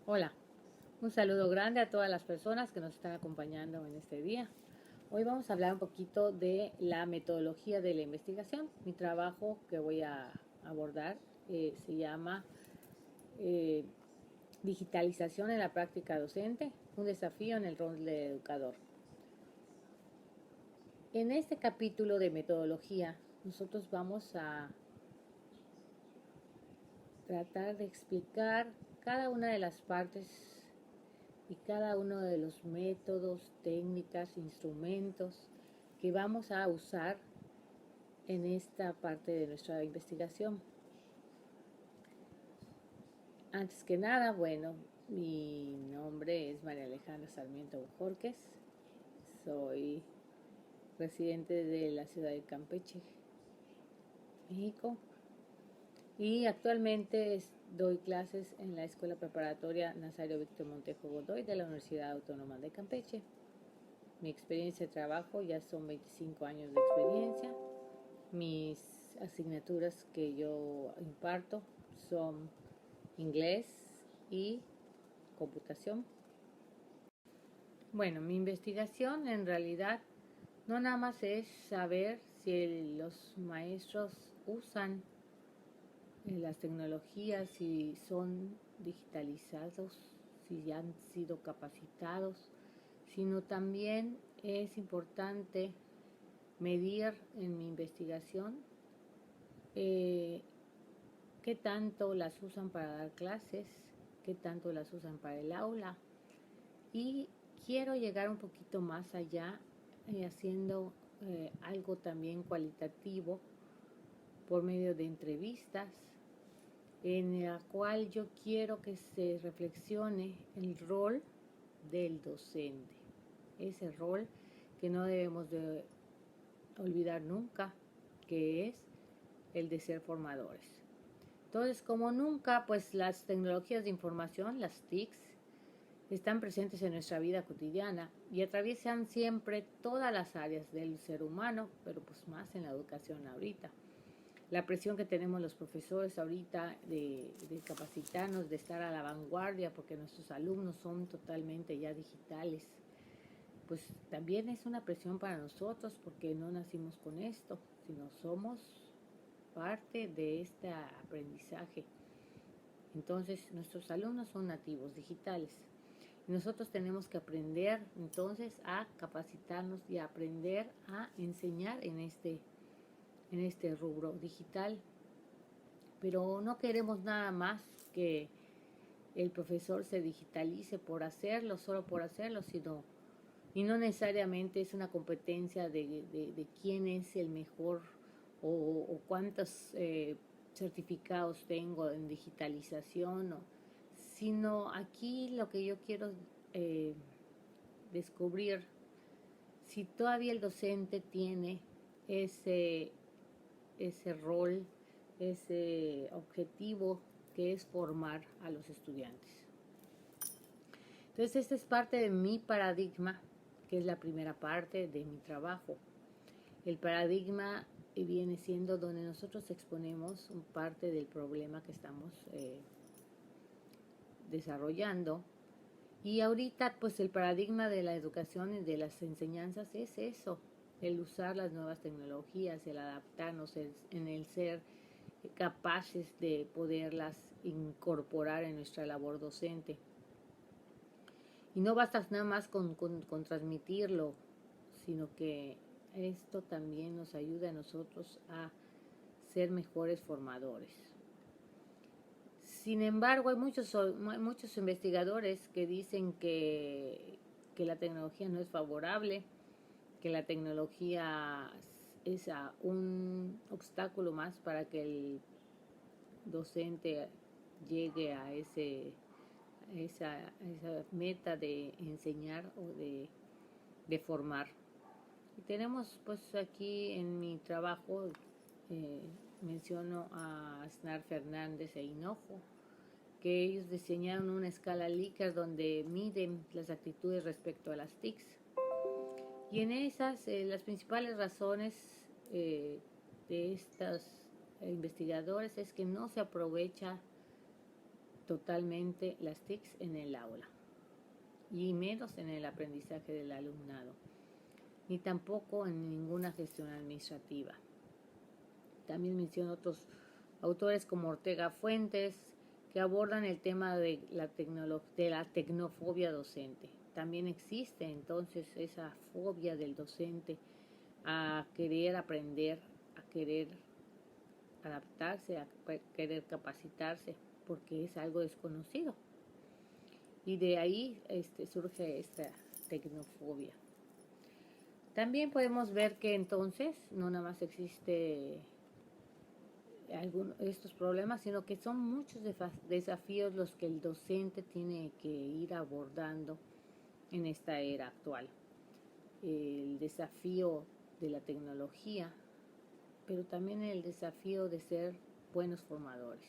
Hola, un saludo grande a todas las personas que nos están acompañando en este día. Hoy vamos a hablar un poquito de la metodología de la investigación. Mi trabajo que voy a abordar se llama eh, Digitalización en la práctica docente, un desafío en el rol de educador. En este capítulo de metodología, nosotros vamos a tratar de explicar cada una de las partes y cada uno de los métodos, técnicas, instrumentos que vamos a usar en esta parte de nuestra investigación. Antes que nada, bueno, mi nombre es María Alejandra Sarmiento Bojorquez, soy residente de la ciudad de Campeche, México, y actualmente doy clases en la Escuela Preparatoria Nazario Víctor Montejo Godoy de la Universidad Autónoma de Campeche. Mi experiencia de trabajo ya son 25 años de experiencia. Mis asignaturas que yo imparto son inglés y computación. Bueno, mi investigación en realidad no nada más es saber si los maestros usan las tecnologías, si son digitalizados, si ya han sido capacitados, sino también es importante medir en mi investigación qué tanto las usan para dar clases, qué tanto las usan para el aula, y quiero llegar un poquito más allá haciendo algo también cualitativo por medio de entrevistas en la cual yo quiero que se reflexione el rol del docente, ese rol que no debemos de olvidar nunca, que es el de ser formadores. Entonces, como nunca, pues las tecnologías de información, las TICs, están presentes en nuestra vida cotidiana y atraviesan siempre todas las áreas del ser humano, pero pues más en la educación ahorita. La presión que tenemos los profesores ahorita de capacitarnos, de estar a la vanguardia, porque nuestros alumnos son totalmente ya digitales, pues también es una presión para nosotros, porque no nacimos con esto, sino somos parte de este aprendizaje. Entonces, nuestros alumnos son nativos digitales. Y nosotros tenemos que aprender entonces a capacitarnos y a aprender a enseñar en este rubro digital. Pero no queremos nada más que el profesor se digitalice por hacerlo, solo por hacerlo, sino, y no necesariamente es una competencia de quién es el mejor o cuántos certificados tengo en digitalización, sino aquí lo que yo quiero eh, descubrir si todavía el docente tiene ese, ese rol, ese objetivo que es formar a los estudiantes. Entonces, esta es parte de mi paradigma, que es la primera parte de mi trabajo. El paradigma viene siendo donde nosotros exponemos parte del problema que estamos desarrollando. Y ahorita, pues el paradigma de la educación y de las enseñanzas es eso, el usar las nuevas tecnologías, el adaptarnos, en el ser capaces de poderlas incorporar en nuestra labor docente. Y no basta nada más con transmitirlo, sino que esto también nos ayuda a nosotros a ser mejores formadores. Sin embargo, hay muchos investigadores que dicen que la tecnología no es favorable, que la tecnología es un obstáculo más para que el docente llegue a esa meta de enseñar o de formar. Y tenemos pues aquí en mi trabajo, eh, menciono a Asnar Fernández e Hinojo, que ellos diseñaron una escala Likert donde miden las actitudes respecto a las TICs. Y en esas, las principales razones de estos investigadores es que no se aprovecha totalmente las TICs en el aula y menos en el aprendizaje del alumnado, ni tampoco en ninguna gestión administrativa. También menciono otros autores como Ortega Fuentes, que abordan el tema de la tecnofobia docente. También existe entonces esa fobia del docente a querer aprender, a querer adaptarse, a querer capacitarse, porque es algo desconocido. Y de ahí surge esta tecnofobia. También podemos ver que entonces no nada más existe algunos de estos problemas, sino que son muchos desafíos los que el docente tiene que ir abordando en esta era actual. El desafío de la tecnología, pero también el desafío de ser buenos formadores.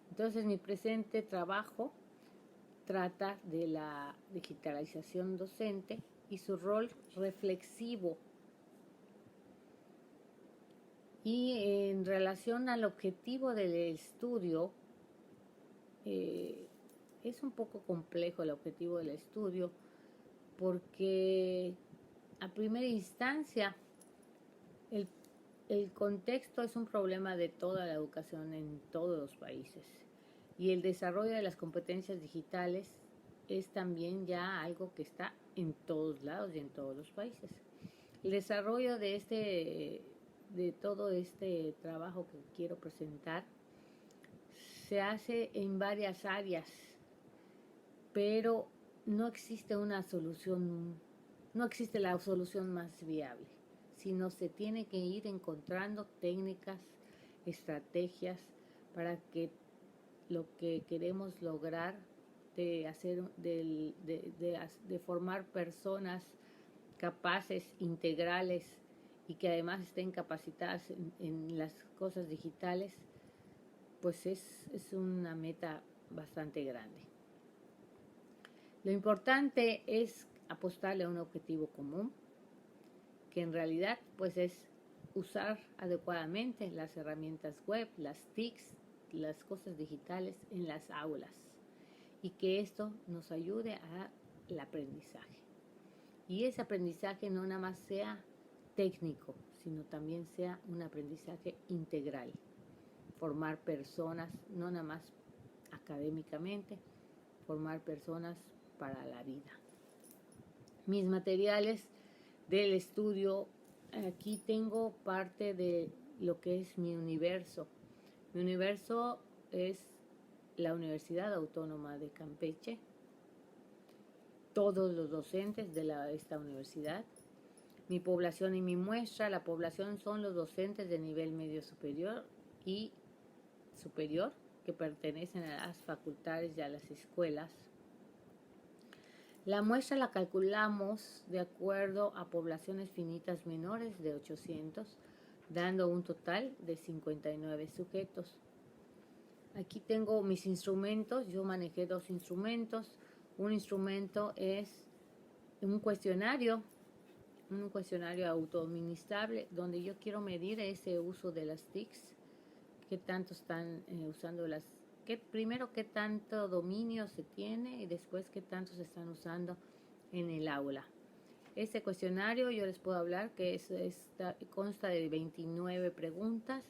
Entonces, mi presente trabajo trata de la digitalización docente y su rol reflexivo. Y en relación al objetivo del estudio, es un poco complejo el objetivo del estudio, porque a primera instancia el contexto es un problema de toda la educación en todos los países, y el desarrollo de las competencias digitales es también ya algo que está en todos lados y en todos los países. El desarrollo de todo este trabajo que quiero presentar se hace en varias áreas, pero no existe una solución, no existe la solución más viable, sino se tiene que ir encontrando técnicas, estrategias para que lo que queremos lograr de formar personas capaces, integrales, y que además estén capacitadas en las cosas digitales, pues es una meta bastante grande. Lo importante es apostarle a un objetivo común, que en realidad pues es usar adecuadamente las herramientas web, las TICs, las cosas digitales en las aulas, y que esto nos ayude al aprendizaje. Y ese aprendizaje no nada más sea técnico, sino también sea un aprendizaje integral. Formar personas, no nada más académicamente, formar personas para la vida. Mis materiales del estudio, aquí tengo parte de lo que es mi universo. Mi universo es la Universidad Autónoma de Campeche, todos los docentes de esta universidad. Mi población y mi muestra: la población son los docentes de nivel medio superior y superior que pertenecen a las facultades y a las escuelas. La muestra la calculamos de acuerdo a poblaciones finitas menores de 800, dando un total de 59 sujetos. Aquí tengo mis instrumentos. Yo manejé 2 instrumentos. Un instrumento es un cuestionario autoadministrable, donde yo quiero medir ese uso de las TICs, qué tanto están usando primero qué tanto dominio se tiene, y después qué tanto se están usando en el aula. Este cuestionario, yo les puedo hablar que consta de 29 preguntas,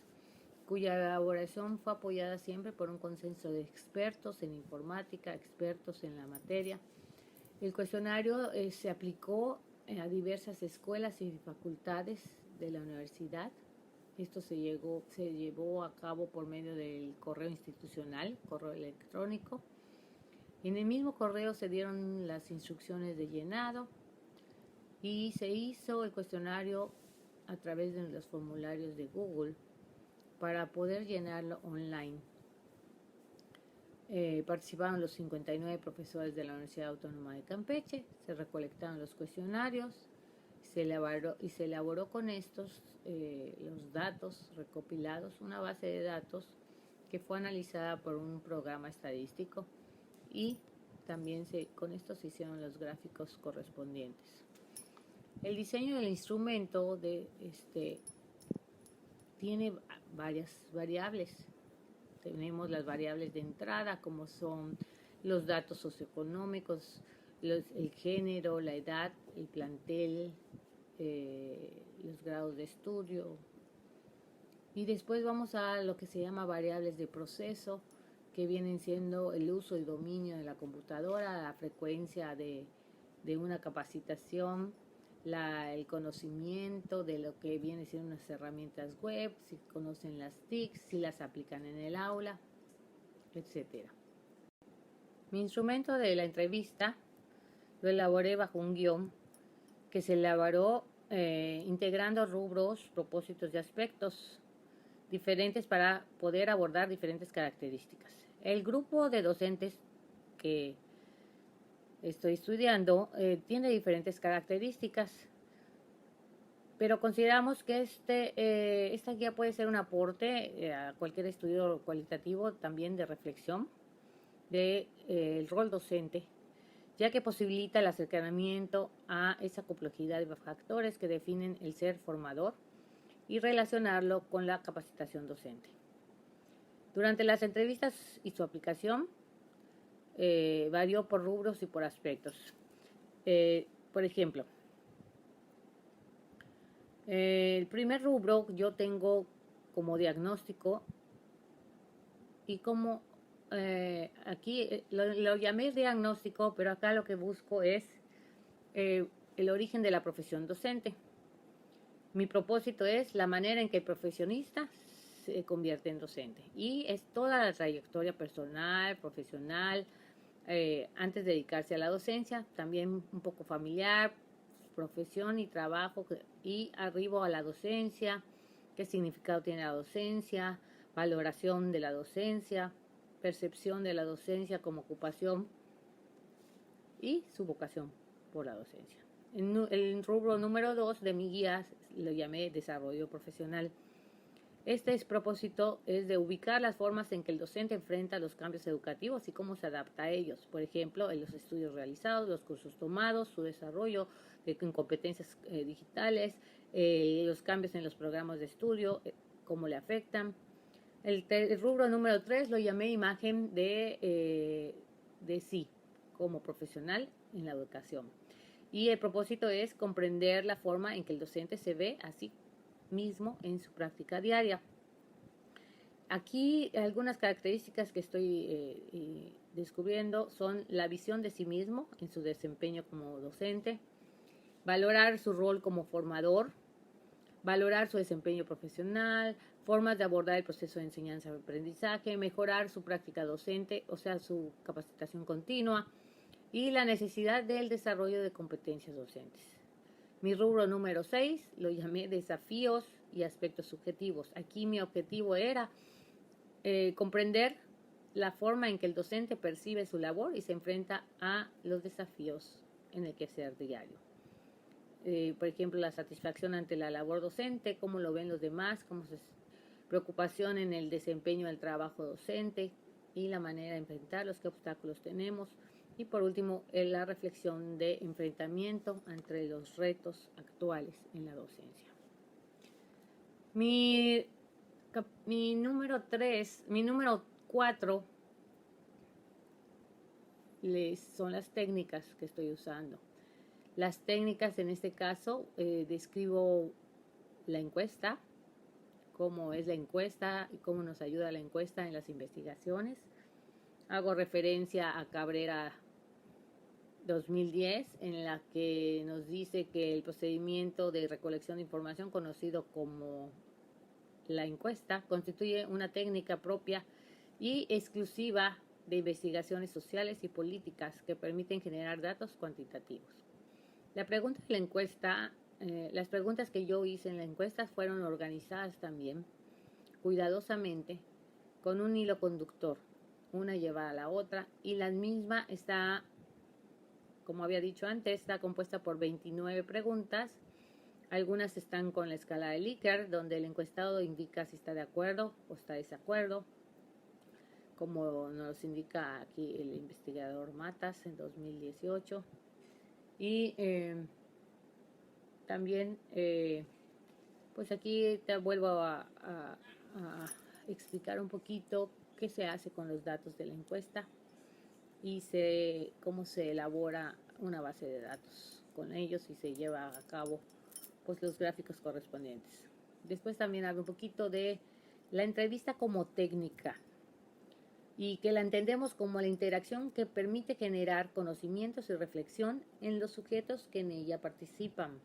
cuya elaboración fue apoyada siempre por un consenso de expertos en informática, expertos en la materia. El cuestionario se aplicó a diversas escuelas y facultades de la universidad. Esto se llevó a cabo por medio del correo institucional, correo electrónico. En el mismo correo se dieron las instrucciones de llenado, y se hizo el cuestionario a través de los formularios de Google para poder llenarlo online. Participaron los 59 profesores de la Universidad Autónoma de Campeche, se recolectaron los cuestionarios, se elaboró con estos los datos recopilados, una base de datos que fue analizada por un programa estadístico, y también con esto se hicieron los gráficos correspondientes. El diseño del instrumento tiene varias variables. tenemos las variables de entrada, como son los datos socioeconómicos, el género, la edad, el plantel, los grados de estudio. Y después vamos a lo que se llama variables de proceso, que vienen siendo el uso y dominio de la computadora, la frecuencia de una capacitación, el conocimiento de lo que viene siendo unas herramientas web, si conocen las TIC, si las aplican en el aula, etc. Mi instrumento de la entrevista lo elaboré bajo un guión que se elaboró integrando rubros, propósitos y aspectos diferentes para poder abordar diferentes características. El grupo de docentes que estoy estudiando tiene diferentes características, pero consideramos que esta guía puede ser un aporte a cualquier estudio cualitativo, también de reflexión del rol docente, ya que posibilita el acercamiento a esa complejidad de factores que definen el ser formador y relacionarlo con la capacitación docente. Durante las entrevistas y su aplicación varió por rubros y por aspectos. Por ejemplo, el primer rubro yo tengo como diagnóstico y como aquí lo llamé diagnóstico, pero acá lo que busco es el origen de la profesión docente. Mi propósito es la manera en que el profesionista se convierte en docente, y es toda la trayectoria personal, profesional, antes de dedicarse a la docencia, también un poco familiar, profesión y trabajo, y arribo a la docencia, qué significado tiene la docencia, valoración de la docencia, percepción de la docencia como ocupación y su vocación por la docencia. El rubro número 2 de mi guía lo llamé desarrollo profesional. Este propósito es de ubicar las formas en que el docente enfrenta los cambios educativos y cómo se adapta a ellos. Por ejemplo, en los estudios realizados, los cursos tomados, su desarrollo en competencias digitales, los cambios en los programas de estudio, cómo le afectan. El rubro número 3 lo llamé imagen de sí como profesional en la educación. Y el propósito es comprender la forma en que el docente se ve a sí mismo en su práctica diaria. Aquí algunas características que estoy descubriendo son la visión de sí mismo en su desempeño como docente, valorar su rol como formador, valorar su desempeño profesional, formas de abordar el proceso de enseñanza-aprendizaje, mejorar su práctica docente, o sea, su capacitación continua, y la necesidad del desarrollo de competencias docentes. Mi rubro número 6 lo llamé desafíos y aspectos subjetivos. Aquí mi objetivo era comprender la forma en que el docente percibe su labor y se enfrenta a los desafíos en el quehacer diario. Por ejemplo, la satisfacción ante la labor docente, cómo lo ven los demás, preocupación en el desempeño del trabajo docente y la manera de enfrentarlos, qué obstáculos tenemos. Y por último, la reflexión de enfrentamiento entre los retos actuales en la docencia. Mi número 4 son las técnicas que estoy usando. Las técnicas, en este caso, describo la encuesta, cómo es la encuesta y cómo nos ayuda la encuesta en las investigaciones. Hago referencia a Cabrera 2010, en la que nos dice que el procedimiento de recolección de información, conocido como la encuesta, constituye una técnica propia y exclusiva de investigaciones sociales y políticas que permiten generar datos cuantitativos. La pregunta de la encuesta, las preguntas que yo hice en la encuesta fueron organizadas también cuidadosamente con un hilo conductor, una lleva a la otra, y la misma está, como había dicho antes, está compuesta por 29 preguntas. Algunas están con la escala de Likert, donde el encuestado indica si está de acuerdo o está de desacuerdo, como nos indica aquí el investigador Matas en 2018. Y también, pues aquí te vuelvo a explicar un poquito qué se hace con los datos de la encuesta y cómo se elabora una base de datos con ellos y se lleva a cabo pues los gráficos correspondientes. Después también hablo un poquito de la entrevista como técnica y que la entendemos como la interacción que permite generar conocimientos y reflexión en los sujetos que en ella participan,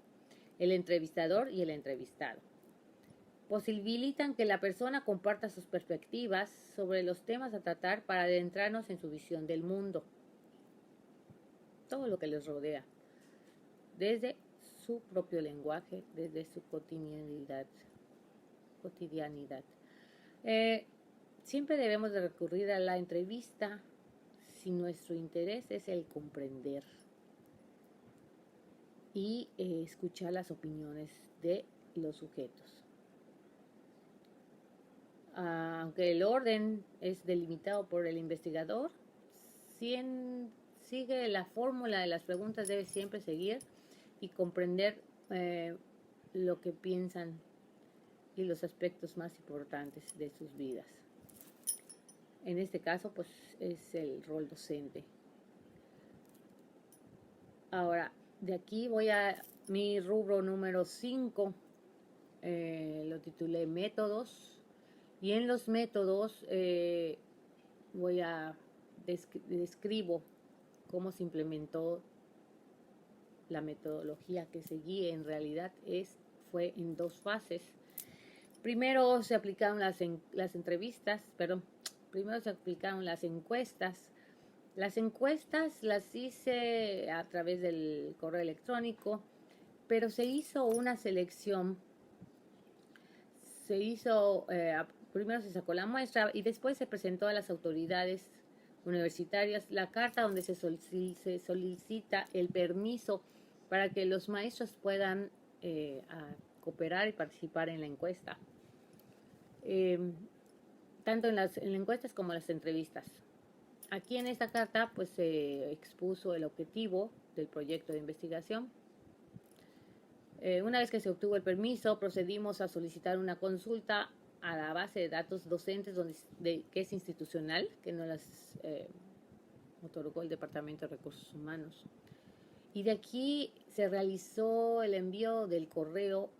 el entrevistador y el entrevistado. Posibilitan que la persona comparta sus perspectivas sobre los temas a tratar para adentrarnos en su visión del mundo, todo lo que les rodea, desde su propio lenguaje, desde su cotidianidad. Siempre debemos de recurrir a la entrevista si nuestro interés es el comprender y escuchar las opiniones de los sujetos. Aunque el orden es delimitado por el investigador, sigue la fórmula de las preguntas, debe siempre seguir y comprender lo que piensan y los aspectos más importantes de sus vidas. En este caso, pues es el rol docente. Ahora, de aquí voy a mi rubro número 5, lo titulé métodos. Y en los métodos describo cómo se implementó la metodología que seguí. En realidad fue en 2 fases. Primero se aplicaron las encuestas. Las encuestas las hice a través del correo electrónico, pero se hizo una selección. Primero se sacó la muestra y después se presentó a las autoridades universitarias la carta donde se solicita el permiso para que los maestros puedan cooperar y participar en la encuesta, tanto en las encuestas como en las entrevistas. Aquí en esta carta pues se expuso el objetivo del proyecto de investigación. Una vez que se obtuvo el permiso, procedimos a solicitar una consulta a la base de datos docentes que es institucional, que nos las otorgó el Departamento de Recursos Humanos. Y de aquí se realizó el envío del correo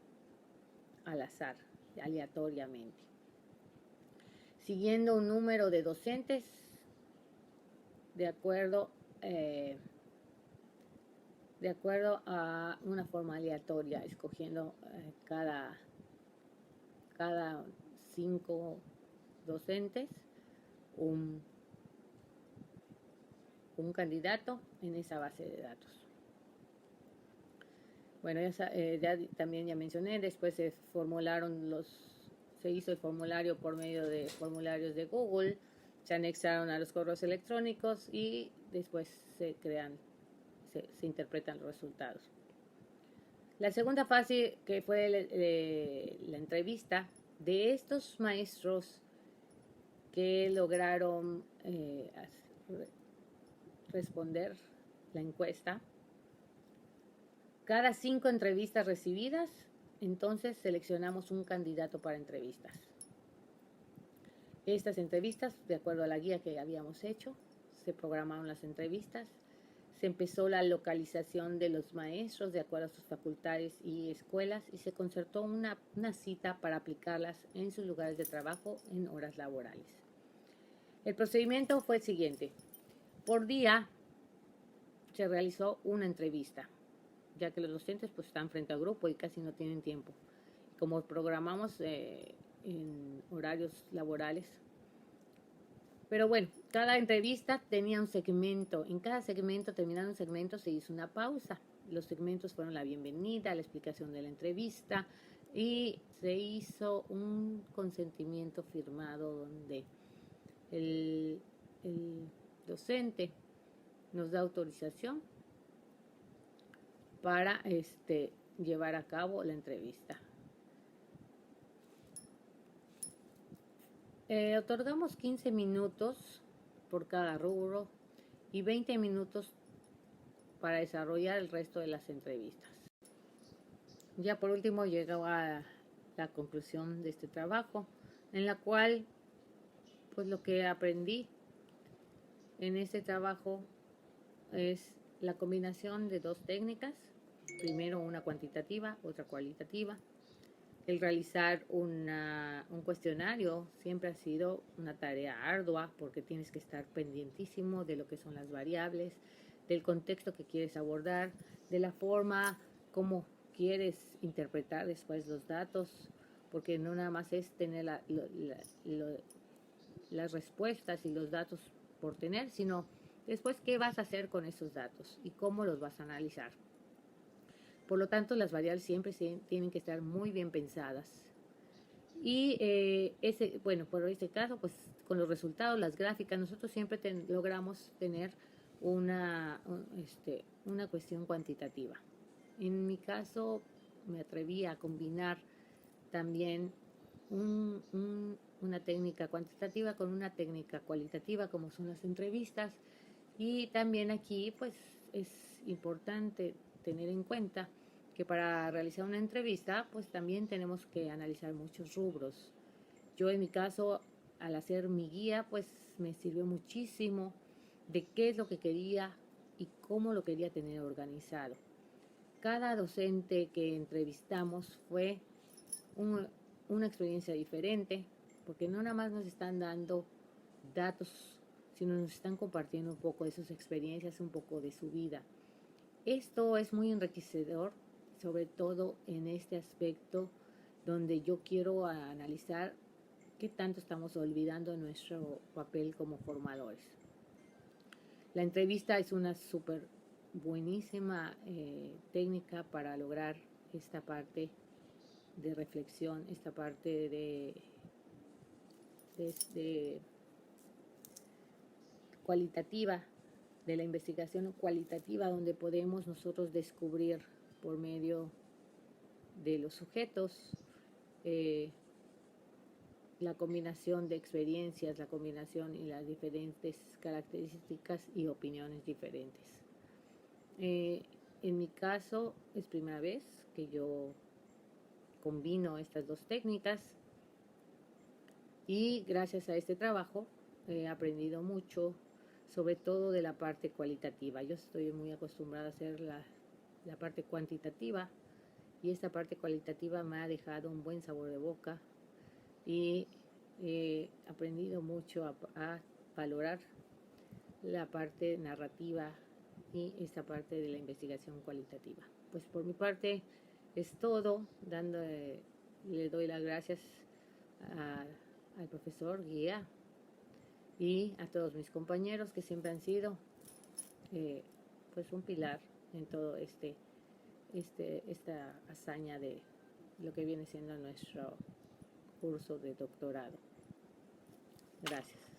al azar, aleatoriamente, siguiendo un número de docentes de acuerdo a una forma aleatoria, escogiendo cada 5 docentes un candidato en esa base de datos. Bueno, también ya mencioné, después se hizo el formulario por medio de formularios de Google, se anexaron a los correos electrónicos y después se interpretan los resultados. La segunda fase, que fue la entrevista de estos maestros que lograron responder la encuesta. Cada 5 entrevistas recibidas, entonces seleccionamos un candidato para entrevistas. Estas entrevistas, de acuerdo a la guía que habíamos hecho, se programaron las entrevistas. Se empezó la localización de los maestros de acuerdo a sus facultades y escuelas y se concertó una cita para aplicarlas en sus lugares de trabajo en horas laborales. El procedimiento fue el siguiente. Por día se realizó una entrevista, ya que los docentes pues están frente al grupo y casi no tienen tiempo. Como programamos en horarios laborales. Pero bueno, cada entrevista tenía un segmento. En cada segmento, terminando un segmento, se hizo una pausa. Los segmentos fueron la bienvenida, la explicación de la entrevista y se hizo un consentimiento firmado donde el docente nos da autorización para llevar a cabo la entrevista. Otorgamos 15 minutos por cada rubro y 20 minutos para desarrollar el resto de las entrevistas. Ya por último llegó a la conclusión de este trabajo, en la cual pues lo que aprendí en este trabajo es la combinación de dos técnicas, primero una cuantitativa, otra cualitativa. El realizar un cuestionario siempre ha sido una tarea ardua porque tienes que estar pendientísimo de lo que son las variables, del contexto que quieres abordar, de la forma como quieres interpretar después los datos, porque no nada más es tener las respuestas y los datos por tener, sino después qué vas a hacer con esos datos y cómo los vas a analizar. Por lo tanto, las variables siempre tienen que estar muy bien pensadas. Y bueno, por este caso, pues con los resultados, las gráficas, nosotros siempre logramos tener una cuestión cuantitativa. En mi caso, me atreví a combinar también una técnica cuantitativa con una técnica cualitativa, como son las entrevistas. Y también aquí, pues, es importante tener en cuenta que para realizar una entrevista, pues también tenemos que analizar muchos rubros. Yo en mi caso, al hacer mi guía, pues me sirvió muchísimo de qué es lo que quería y cómo lo quería tener organizado. Cada docente que entrevistamos fue una experiencia diferente, porque no nada más nos están dando datos, sino nos están compartiendo un poco de sus experiencias, un poco de su vida. Esto es muy enriquecedor, sobre todo en este aspecto donde yo quiero analizar qué tanto estamos olvidando nuestro papel como formadores. La entrevista es una súper buenísima técnica para lograr esta parte de reflexión, esta parte de cualitativa, de la investigación cualitativa, donde podemos nosotros descubrir por medio de los sujetos la combinación de experiencias, la combinación y las diferentes características y opiniones diferentes. En mi caso es primera vez que yo combino estas dos técnicas y gracias a este trabajo he aprendido mucho, sobre todo de la parte cualitativa. Yo estoy muy acostumbrada a hacer la parte cuantitativa y esta parte cualitativa me ha dejado un buen sabor de boca y he aprendido mucho a valorar la parte narrativa y esta parte de la investigación cualitativa. Pues por mi parte es todo, le doy las gracias al profesor guía y a todos mis compañeros que siempre han sido pues un pilar en todo esta hazaña de lo que viene siendo nuestro curso de doctorado. Gracias.